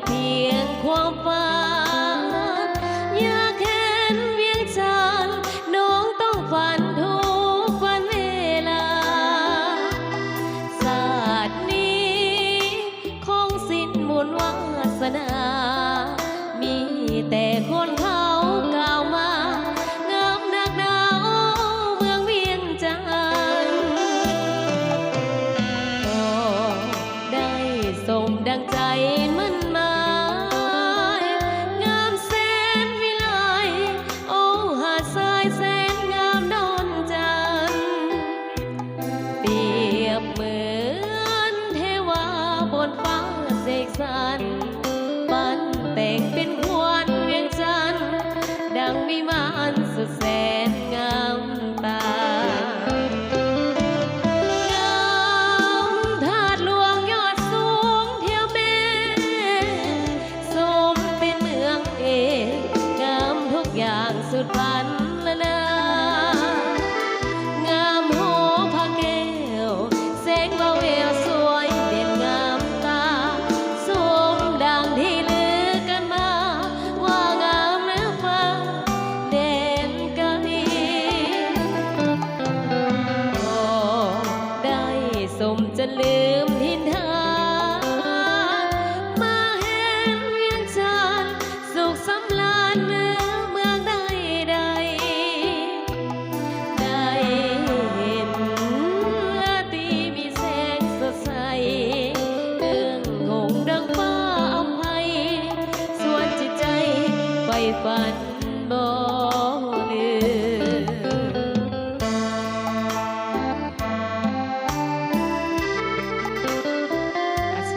เพียงความฝันอยากเห็นเวียงจันทร์น้องต้องฝันทุกวันเวลาศาสตร์นี้คงสิ้นบุญวาสนามีแต่คนเขากล่าวมางามนักหนาเมืองเวียงจันทร์ก็ได้สมดังใจมันหมายงามแสนวิไลโอ้หาดทรายแสนงามนอนจันทร์เปรียบเหมือนเทวาบนฟ้าเสกสรรปั้นแต่งเป็นควันเวียงจันทร์ดังวิมานสุดแสนงามตางามธาตุหลวงยอดสูงเที่ยวแม่สมเป็นเมืองเอกงามทุกอย่างสุดพันละนางามโหพระแก้วแสงเบาเอวสวยเด่นงามตาสมดังที่ลือกันมาว่างามเหนือฟ้าเด่นกะลีก็ได้สมจนลืมทินทานมาเห็นเวียงจันทร์สุขสำราญเหนือเมืองใดใดได้เห็นราตรีมีแสงสดใสเอื้องหงดังฟ้าอภัยส่วนจิตใจใฝ่ฝันบ่ลืม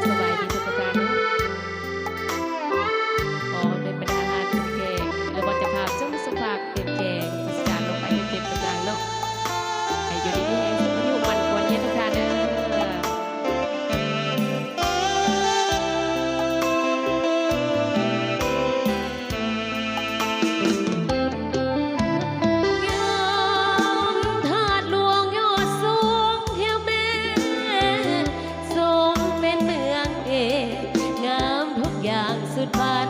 สบายดีทุกประการเนาะขอเป็นประธานเป็นแขกหรือว่าจะพาเจ้าสุภาพเป็นแขกประสานลงไปเป็นประการเนาะให้อยู่ดีๆให้อยู่มันควรเย็นทุกท่านเด้องามธาตุหลวงยอดสูงเที่ยวแม่สมเป็นเมืองเอกงามทุกอย่างสุดพัน